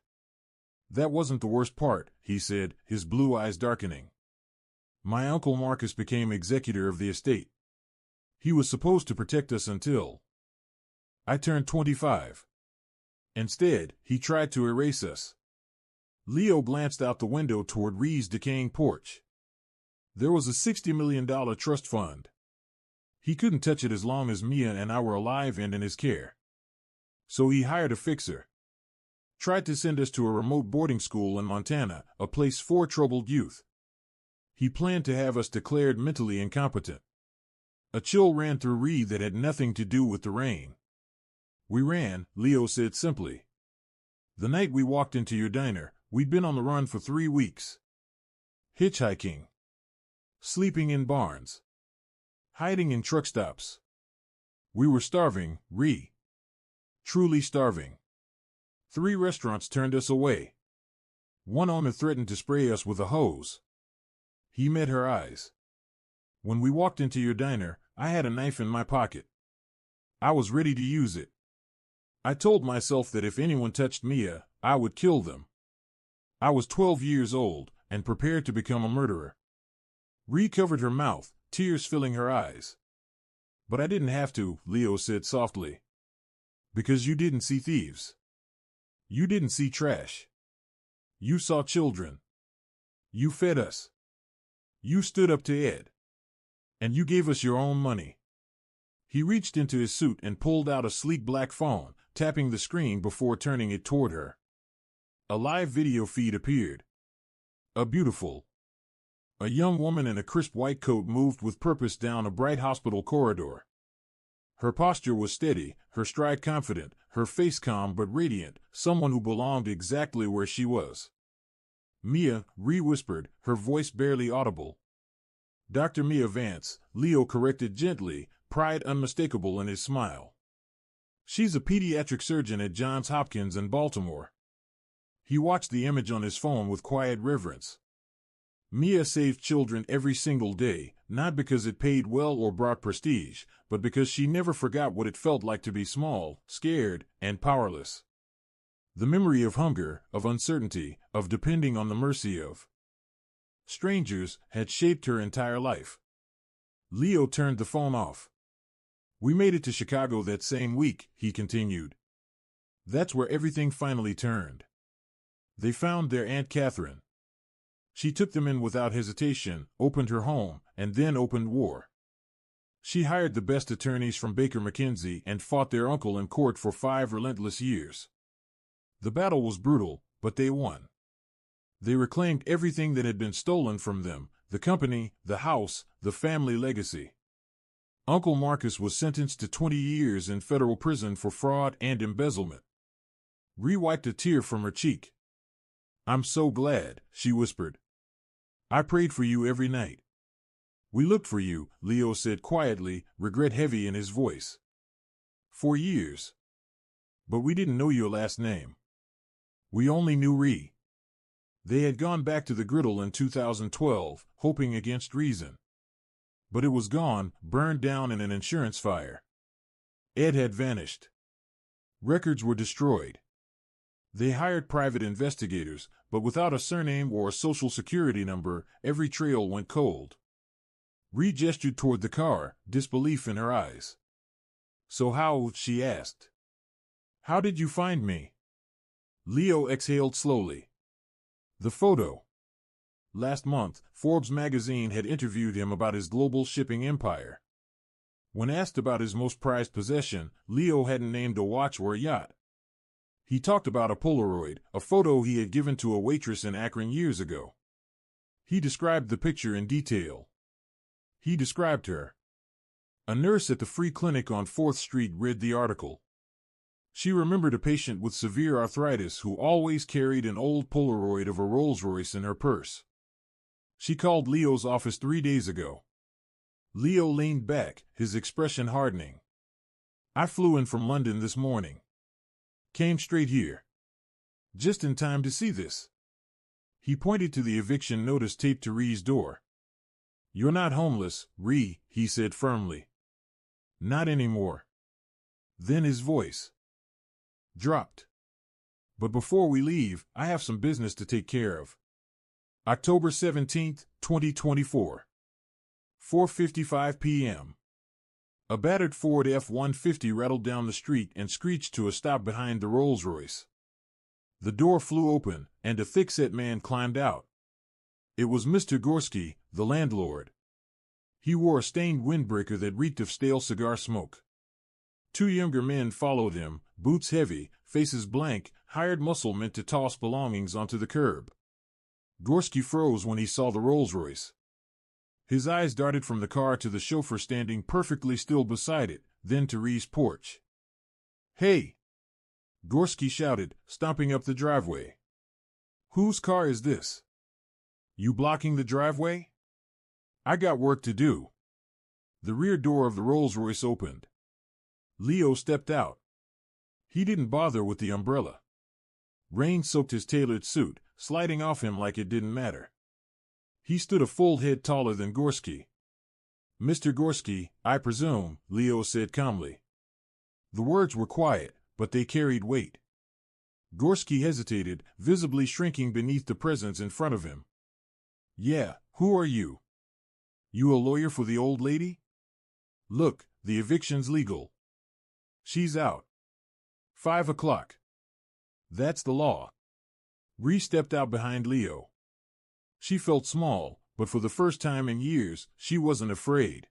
"That wasn't the worst part," he said, his blue eyes darkening. "My uncle Marcus became executor of the estate. He was supposed to protect us until I turned 25. Instead, he tried to erase us." Leo glanced out the window toward Ree's decaying porch. There was a $60 million trust fund. He couldn't touch it as long as Mia and I were alive and in his care. So he hired a fixer. Tried to send us to a remote boarding school in Montana, a place for troubled youth. He planned to have us declared mentally incompetent. A chill ran through Ree that had nothing to do with the rain. "We ran," Leo said simply. "The night we walked into your diner, we'd been on the run for 3 weeks. Hitchhiking. Sleeping in barns. Hiding in truck stops. We were starving, Ree. Truly starving. 3 restaurants turned us away. One owner threatened to spray us with a hose." He met her eyes. "When we walked into your diner, I had a knife in my pocket. I was ready to use it. I told myself that if anyone touched Mia, I would kill them. I was 12 years old and prepared to become a murderer. Ree covered her mouth, tears filling her eyes. But I didn't have to, Leo said softly. Because you didn't see thieves. You didn't see trash. You saw children. You fed us. You stood up to Ed. And you gave us your own money. He reached into his suit and pulled out a sleek black phone, tapping the screen before turning it toward her. A live video feed appeared. A young woman in a crisp white coat moved with purpose down a bright hospital corridor. Her posture was steady, her stride confident, her face calm but radiant, someone who belonged exactly where she was. Mia, Ree whispered, her voice barely audible. Dr. Mia Vance, Leo corrected gently, pride unmistakable in his smile. She's a pediatric surgeon at Johns Hopkins in Baltimore. He watched the image on his phone with quiet reverence. Mia saved children every single day, not because it paid well or brought prestige, but because she never forgot what it felt like to be small, scared, and powerless. The memory of hunger, of uncertainty, of depending on the mercy of strangers had shaped her entire life. Leo turned the phone off. We made it to Chicago that same week, he continued. That's where everything finally turned. They found their Aunt Catherine. She took them in without hesitation, opened her home, and then opened war. She hired the best attorneys from Baker McKenzie and fought their uncle in court for 5 relentless years. The battle was brutal, but they won. They reclaimed everything that had been stolen from them, the company, the house, the family legacy. Uncle Marcus was sentenced to 20 years in federal prison for fraud and embezzlement. Ree wiped a tear from her cheek. I'm so glad, she whispered. I prayed for you every night. We looked for you, Leo said quietly, regret heavy in his voice. 4 years. But we didn't know your last name. We only knew Ree. They had gone back to the griddle in 2012, hoping against reason. But it was gone, burned down in an insurance fire. Ed had vanished. Records were destroyed. They hired private investigators, but without a surname or a social security number, every trail went cold. Ree gestured toward the car, disbelief in her eyes. So how, she asked. How did you find me? Leo exhaled slowly. The photo. Last month, Forbes magazine had interviewed him about his global shipping empire. When asked about his most prized possession, Leo hadn't named a watch or a yacht. He talked about a Polaroid, a photo he had given to a waitress in Akron years ago. He described the picture in detail. He described her. A nurse at the free clinic on 4th Street read the article. She remembered a patient with severe arthritis who always carried an old Polaroid of a Rolls-Royce in her purse. She called Leo's office 3 days ago. Leo leaned back, his expression hardening. I flew in from London this morning. Came straight here. Just in time to see this. He pointed to the eviction notice taped to Ree's door. You're not homeless, Ree, he said firmly. Not anymore. Then his voice dropped. But before we leave, I have some business to take care of. October 17th, 2024. 4:55 p.m. A battered Ford F-150 rattled down the street and screeched to a stop behind the Rolls-Royce. The door flew open, and a thick-set man climbed out. It was Mr. Gorski, the landlord. He wore a stained windbreaker that reeked of stale cigar smoke. 2 younger men followed him, boots heavy, faces blank, hired muscle meant to toss belongings onto the curb. Gorski froze when he saw the Rolls-Royce. His eyes darted from the car to the chauffeur standing perfectly still beside it, then to Ree's porch. Hey! Gorski shouted, stomping up the driveway. Whose car is this? You blocking the driveway? I got work to do. The rear door of the Rolls-Royce opened. Leo stepped out. He didn't bother with the umbrella. Rain soaked his tailored suit, sliding off him like it didn't matter. He stood a full head taller than Gorski. Mr. Gorski, I presume, Leo said calmly. The words were quiet, but they carried weight. Gorski hesitated, visibly shrinking beneath the presence in front of him. Yeah, who are you? You a lawyer for the old lady? Look, the eviction's legal. She's out. 5 o'clock. That's the law. Ree stepped out behind Leo. She felt small, but for the first time in years, she wasn't afraid.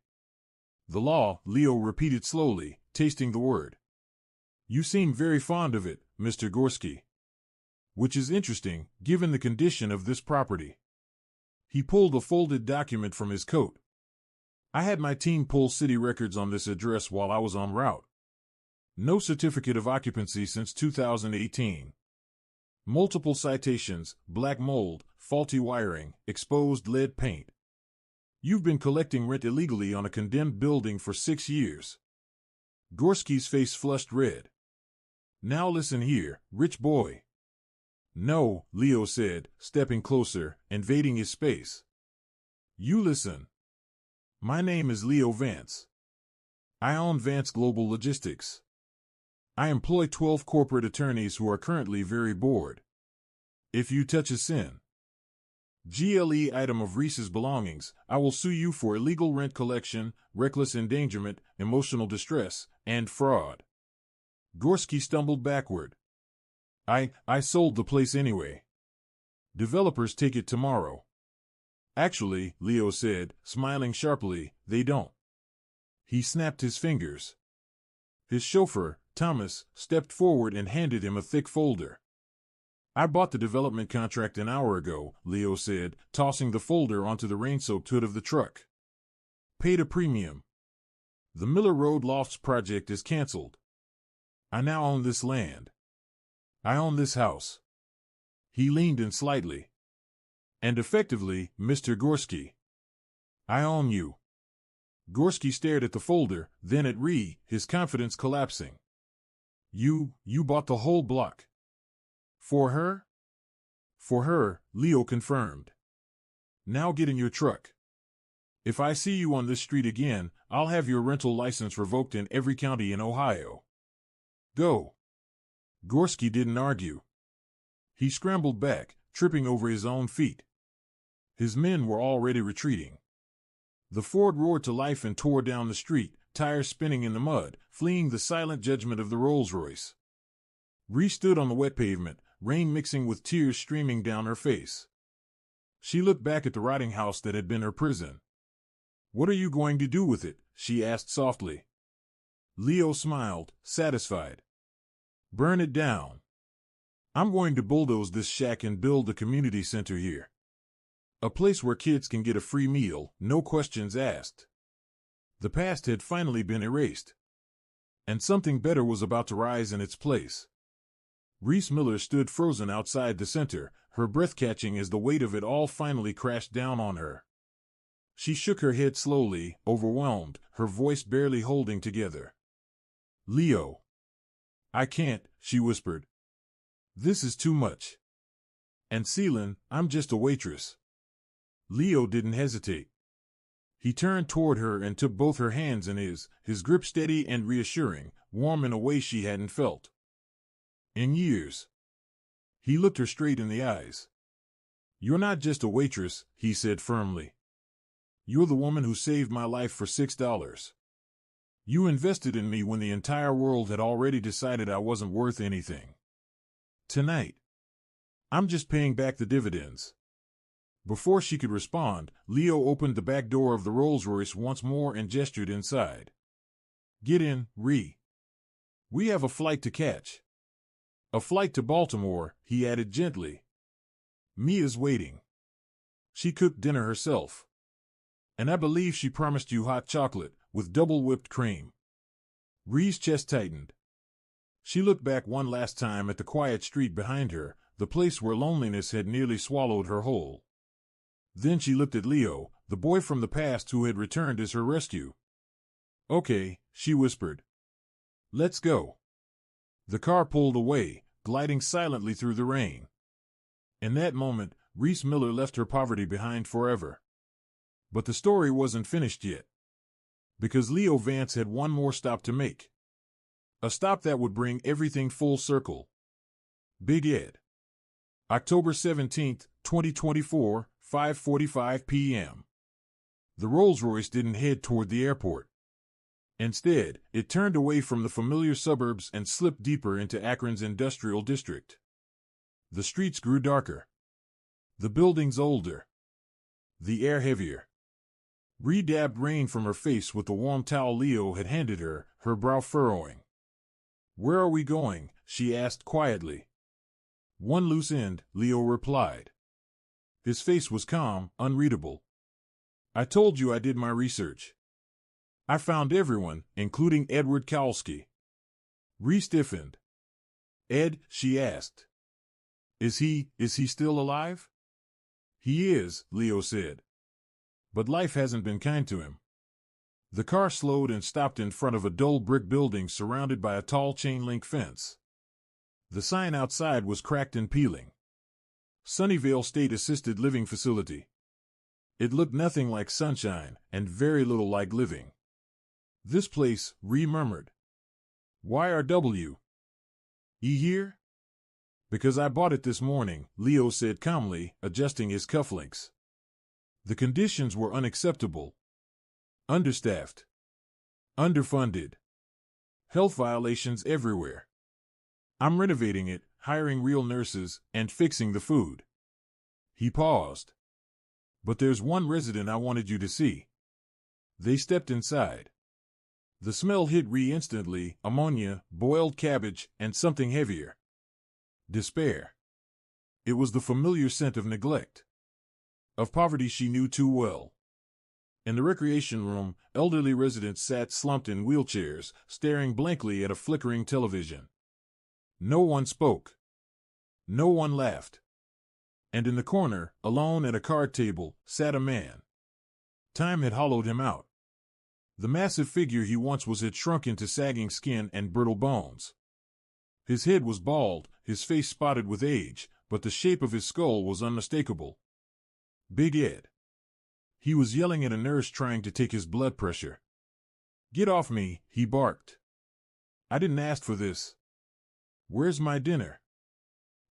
The law, Leo repeated slowly, tasting the word. You seem very fond of it, Mr. Gorski. Which is interesting, given the condition of this property. He pulled a folded document from his coat. I had my team pull city records on this address while I was en route. No certificate of occupancy since 2018. Multiple citations, black mold, faulty wiring, exposed lead paint. You've been collecting rent illegally on a condemned building for 6 years. Gorski's face flushed red. Now listen here, rich boy. No, Leo said, stepping closer, invading his space. You listen. My name is Leo Vance. I own Vance Global Logistics. I employ 12 corporate attorneys who are currently very bored. If you touch a sin, GLE item of Reese's belongings, I will sue you for illegal rent collection, reckless endangerment, emotional distress, and fraud. Gorski stumbled backward. I sold the place anyway. Developers take it tomorrow. Actually, Leo said, smiling sharply, they don't. He snapped his fingers. His chauffeur, Thomas, stepped forward and handed him a thick folder. I bought the development contract an hour ago, Leo said, tossing the folder onto the rain-soaked hood of the truck. Paid a premium. The Miller Road Lofts project is canceled. I now own this land. I own this house. He leaned in slightly. And effectively, Mr. Gorski. I own you. Gorski stared at the folder, then at Ree, his confidence collapsing. You bought the whole block. For her? For her, Leo confirmed. Now get in your truck. If I see you on this street again, I'll have your rental license revoked in every county in Ohio. Go. Gorski didn't argue. He scrambled back, tripping over his own feet. His men were already retreating. The Ford roared to life and tore down the street, tires spinning in the mud, fleeing the silent judgment of the Rolls-Royce. Ree stood on the wet pavement, rain mixing with tears streaming down her face. She looked back at the rotting house that had been her prison. What are you going to do with it? She asked softly. Leo smiled, satisfied. Burn it down. I'm going to bulldoze this shack and build a community center here. A place where kids can get a free meal, no questions asked. The past had finally been erased. And something better was about to rise in its place. Reese Miller stood frozen outside the center, her breath catching as the weight of it all finally crashed down on her. She shook her head slowly, overwhelmed, her voice barely holding together. Leo. I can't, she whispered. This is too much. And Celine, I'm just a waitress. Leo didn't hesitate. He turned toward her and took both her hands in his grip steady and reassuring, warm in a way she hadn't felt in years. He looked her straight in the eyes. You're not just a waitress, he said firmly. You're the woman who saved my life for $6. You invested in me when the entire world had already decided I wasn't worth anything. Tonight, I'm just paying back the dividends. Before she could respond, Leo opened the back door of the Rolls-Royce once more and gestured inside. Get in, Ree. We have a flight to catch. A flight to Baltimore, he added gently. Mia's waiting. She cooked dinner herself. And I believe she promised you hot chocolate, with double whipped cream. Ree's chest tightened. She looked back one last time at the quiet street behind her, the place where loneliness had nearly swallowed her whole. Then she looked at Leo, the boy from the past who had returned as her rescue. Okay, she whispered. Let's go. The car pulled away, gliding silently through the rain. In that moment, Reese Miller left her poverty behind forever. But the story wasn't finished yet. Because Leo Vance had one more stop to make. A stop that would bring everything full circle. Big Ed. October 17th, 2024, 5:45 p.m. The Rolls-Royce didn't head toward the airport. Instead, it turned away from the familiar suburbs and slipped deeper into Akron's industrial district. The streets grew darker. The buildings older. The air heavier. Ree dabbed rain from her face with the warm towel Leo had handed her, her brow furrowing. "Where are we going?" she asked quietly. "One loose end," Leo replied. His face was calm, unreadable. "I told you I did my research. I found everyone, including Edward Kowalski." Ree stiffened. "Ed?" she asked. Is he still alive?" "He is," Leo said. "But life hasn't been kind to him." The car slowed and stopped in front of a dull brick building surrounded by a tall chain-link fence. The sign outside was cracked and peeling. Sunnyvale State Assisted Living Facility. It looked nothing like sunshine, and very little like living. "This place," Ree murmured. "YRW. Here?" "Because I bought it this morning," Leo said calmly, adjusting his cufflinks. The conditions were unacceptable. Understaffed. Underfunded. Health violations everywhere. "I'm renovating it, hiring real nurses, and fixing the food." He paused. "But there's one resident I wanted you to see." They stepped inside. The smell hit Ree instantly: ammonia, boiled cabbage, and something heavier. Despair. It was the familiar scent of neglect. Of poverty she knew too well. In the recreation room, elderly residents sat slumped in wheelchairs, staring blankly at a flickering television. No one spoke. No one laughed. And in the corner, alone at a card table, sat a man. Time had hollowed him out. The massive figure he once was had shrunk into sagging skin and brittle bones. His head was bald, his face spotted with age, but the shape of his skull was unmistakable. Big Ed. He was yelling at a nurse trying to take his blood pressure. "Get off me," he barked. "I didn't ask for this." "Where's my dinner?"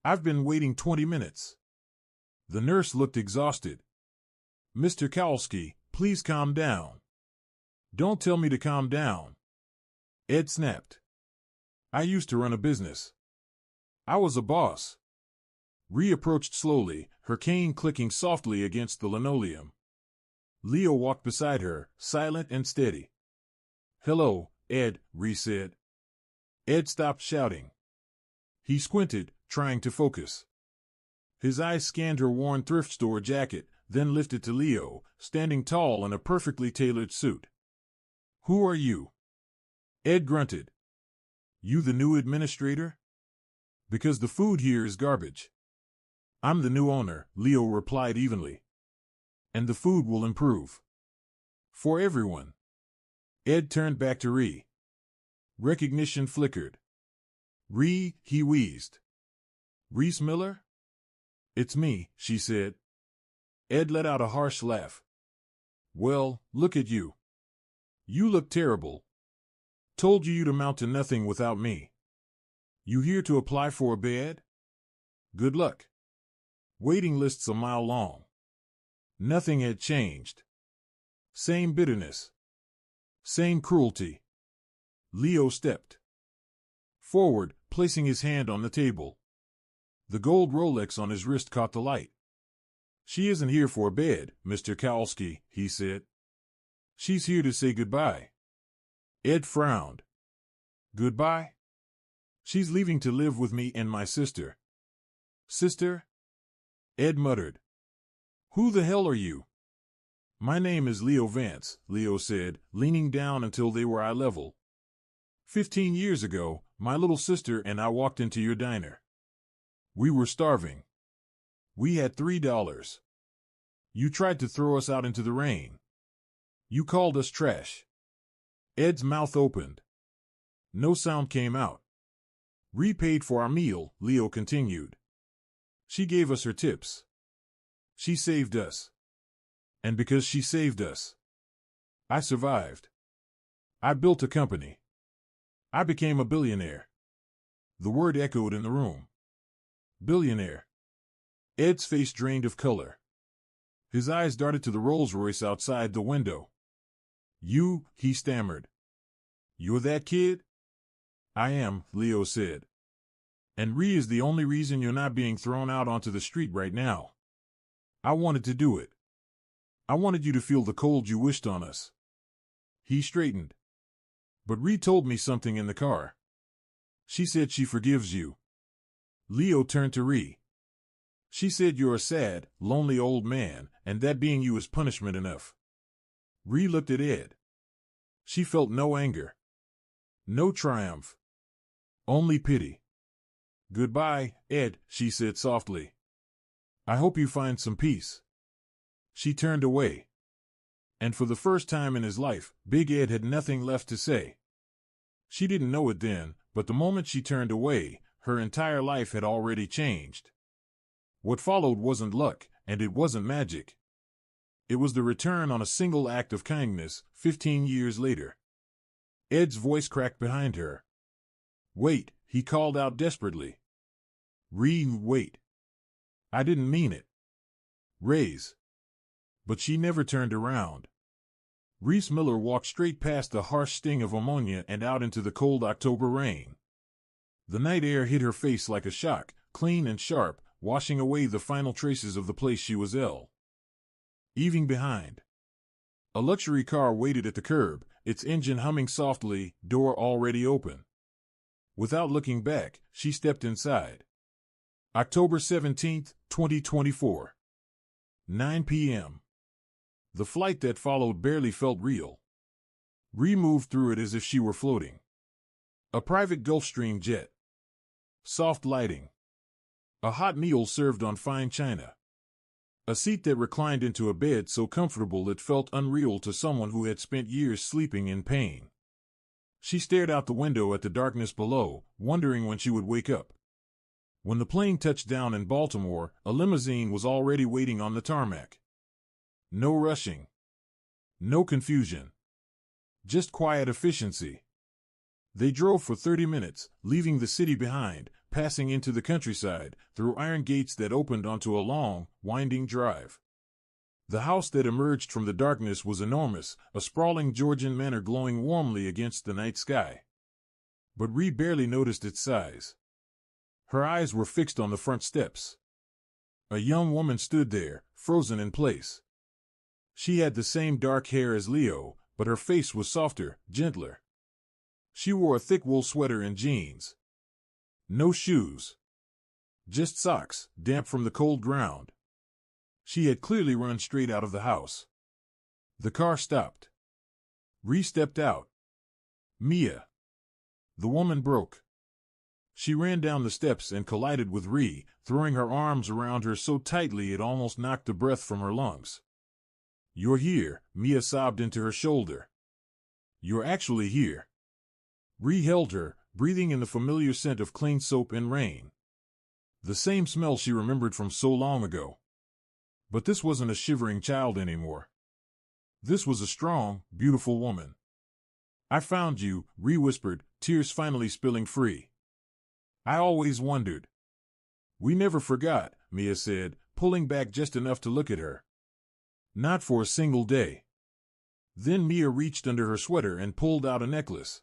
"I've been waiting 20 minutes." The nurse looked exhausted. "Mr. Kowalski, please calm down." "Don't tell me to calm down." Ed snapped. "I used to run a business. I was a boss." Ree approached slowly, her cane clicking softly against the linoleum. Leo walked beside her, silent and steady. "Hello, Ed," Ree said. Ed stopped shouting. He squinted, trying to focus. His eyes scanned her worn thrift store jacket, then lifted to Leo, standing tall in a perfectly tailored suit. "Who are you?" Ed grunted. "You the new administrator?" "Because the food here is garbage." "I'm the new owner," Leo replied evenly. "And the food will improve. For everyone." Ed turned back to Ree. Recognition flickered. "Ree," he wheezed. "Reese Miller?" "It's me," she said. Ed let out a harsh laugh. "Well, look at you. You look terrible. Told you'd amount to nothing without me. You here to apply for a bed? Good luck. Waiting lists a mile long." Nothing had changed. Same bitterness. Same cruelty. Leo stepped forward, placing his hand on the table. The gold Rolex on his wrist caught the light. "She isn't here for a bed, Mr. Kowalski," he said. "She's here to say goodbye." Ed frowned. "Goodbye?" "She's leaving to live with me and my sister." "Sister?" Ed muttered. "Who the hell are you?" "My name is Leo Vance," Leo said, leaning down until they were eye level. 15 years ago, my little sister and I walked into your diner. We were starving. We had $3. You tried to throw us out into the rain. You called us trash." Ed's mouth opened. No sound came out. "Repaid for our meal," Leo continued. "She gave us her tips. She saved us. And because she saved us, I survived. I built a company. I became a billionaire. The word echoed in the room. Billionaire. Ed's face drained of color. His eyes darted to the Rolls-Royce outside the window. You, he stammered. You're that kid? I am, Leo said. And Ree is the only reason you're not being thrown out onto the street right now. I wanted to do it. I wanted you to feel the cold you wished on us. He straightened. But Ree told me something in the car. She said she forgives you. Leo turned to Ree. She said you're a sad, lonely old man, and that being you is punishment enough. Ree looked at Ed. She felt no anger. No triumph. Only pity. Goodbye, Ed, she said softly. I hope you find some peace. She turned away. And for the first time in his life, Big Ed had nothing left to say. She didn't know it then, but the moment she turned away, her entire life had already changed. What followed wasn't luck, and it wasn't magic. It was the return on a single act of kindness, 15 years later. Ed's voice cracked behind her. Wait, he called out desperately. Ree, wait. I didn't mean it. Raise. But she never turned around. Reese Miller walked straight past the harsh sting of ammonia and out into the cold October rain. The night air hit her face like a shock, clean and sharp, washing away the final traces of the place she was ill. Evening behind. A luxury car waited at the curb, its engine humming softly, door already open. Without looking back, she stepped inside. October 17, 2024. 9 p.m. The flight that followed barely felt real. Ree moved through it as if she were floating. A private Gulfstream jet. Soft lighting. A hot meal served on fine china. A seat that reclined into a bed so comfortable it felt unreal to someone who had spent years sleeping in pain. She stared out the window at the darkness below, wondering when she would wake up. When the plane touched down in Baltimore, a limousine was already waiting on the tarmac. No rushing. No confusion. Just quiet efficiency. They drove for 30 minutes, leaving the city behind, passing into the countryside, through iron gates that opened onto a long, winding drive. The house that emerged from the darkness was enormous, a sprawling Georgian manor glowing warmly against the night sky. But Ree barely noticed its size. Her eyes were fixed on the front steps. A young woman stood there, frozen in place. She had the same dark hair as Leo, but her face was softer, gentler. She wore a thick wool sweater and jeans. No shoes. Just socks, damp from the cold ground. She had clearly run straight out of the house. The car stopped. Ree stepped out. Mia. The woman broke. She ran down the steps and collided with Ree, throwing her arms around her so tightly it almost knocked the breath from her lungs. You're here, Mia sobbed into her shoulder. You're actually here. Ree held her, breathing in the familiar scent of clean soap and rain. The same smell she remembered from so long ago. But this wasn't a shivering child anymore. This was a strong, beautiful woman. I found you, Ree whispered, tears finally spilling free. I always wondered. We never forgot, Mia said, pulling back just enough to look at her. Not for a single day. Then Mia reached under her sweater and pulled out a necklace.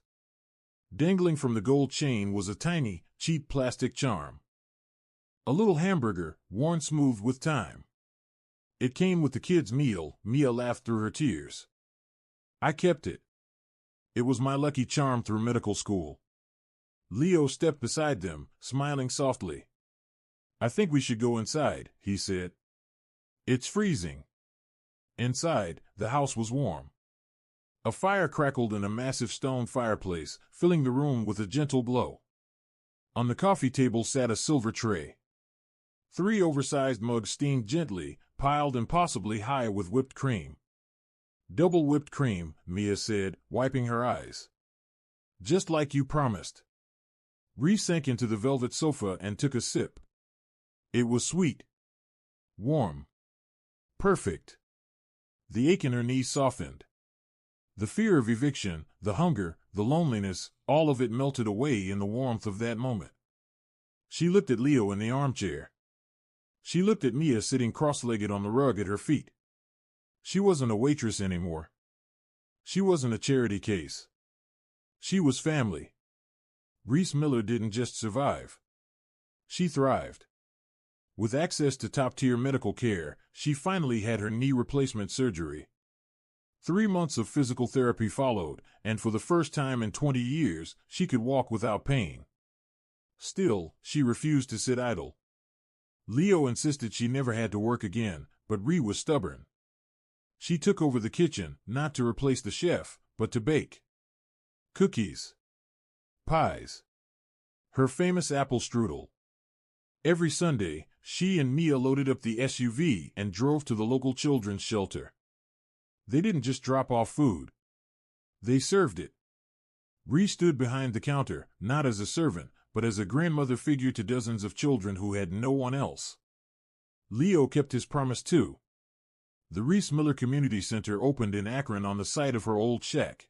Dangling from the gold chain was a tiny, cheap plastic charm. A little hamburger, worn smooth with time. It came with the kids' meal, Mia laughed through her tears. I kept it. It was my lucky charm through medical school. Leo stepped beside them, smiling softly. I think we should go inside, he said. It's freezing. Inside, the house was warm. A fire crackled in a massive stone fireplace, filling the room with a gentle glow. On the coffee table sat a silver tray. 3 oversized mugs steamed gently, piled impossibly high with whipped cream. Double whipped cream, Mia said, wiping her eyes. Just like you promised. Ree sank into the velvet sofa and took a sip. It was sweet. Warm. Perfect. The ache in her knees softened. The fear of eviction, the hunger, the loneliness, all of it melted away in the warmth of that moment. She looked at Leo in the armchair. She looked at Mia sitting cross-legged on the rug at her feet. She wasn't a waitress anymore. She wasn't a charity case. She was family. Reese Miller didn't just survive. She thrived. With access to top-tier medical care, she finally had her knee replacement surgery. 3 months of physical therapy followed, and for the first time in 20 years, she could walk without pain. Still, she refused to sit idle. Leo insisted she never had to work again, but Ree was stubborn. She took over the kitchen, not to replace the chef, but to bake. Cookies. Pies. Her famous apple strudel. Every Sunday, she and Mia loaded up the SUV and drove to the local children's shelter. They didn't just drop off food. They served it. Ree stood behind the counter, not as a servant, but as a grandmother figure to dozens of children who had no one else. Leo kept his promise too. The Reese Miller Community Center opened in Akron on the site of her old shack.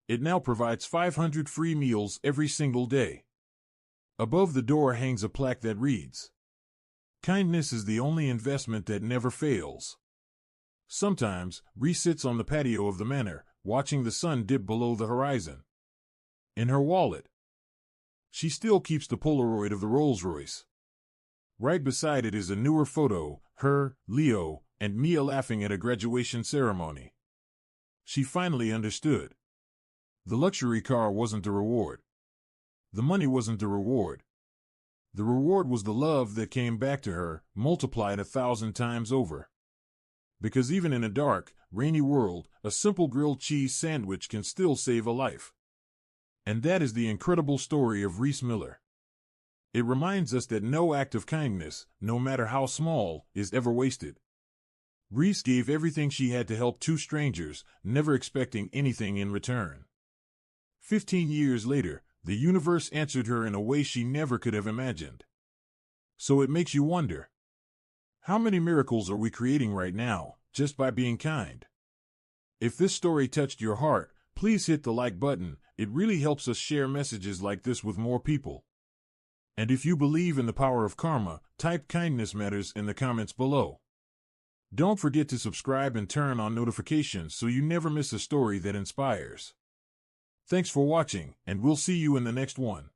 It now provides 500 free meals every single day. Above the door hangs a plaque that reads, "Kindness is the only investment that never fails." Sometimes, Ree sits on the patio of the manor, watching the sun dip below the horizon. In her wallet, she still keeps the Polaroid of the Rolls-Royce. Right beside it is a newer photo, her, Leo, and Mia laughing at a graduation ceremony. She finally understood. The luxury car wasn't the reward. The money wasn't the reward. The reward was the love that came back to her, multiplied 1,000 times over. Because even in a dark, rainy world, a simple grilled cheese sandwich can still save a life. And that is the incredible story of Reese Miller. It reminds us that no act of kindness, no matter how small, is ever wasted. Reese gave everything she had to help 2 strangers, never expecting anything in return. 15 years later, the universe answered her in a way she never could have imagined. So it makes you wonder, how many miracles are we creating right now, just by being kind? If this story touched your heart, please hit the like button. It really helps us share messages like this with more people. And if you believe in the power of karma, type "kindness matters" in the comments below. Don't forget to subscribe and turn on notifications so you never miss a story that inspires. Thanks for watching, and we'll see you in the next one.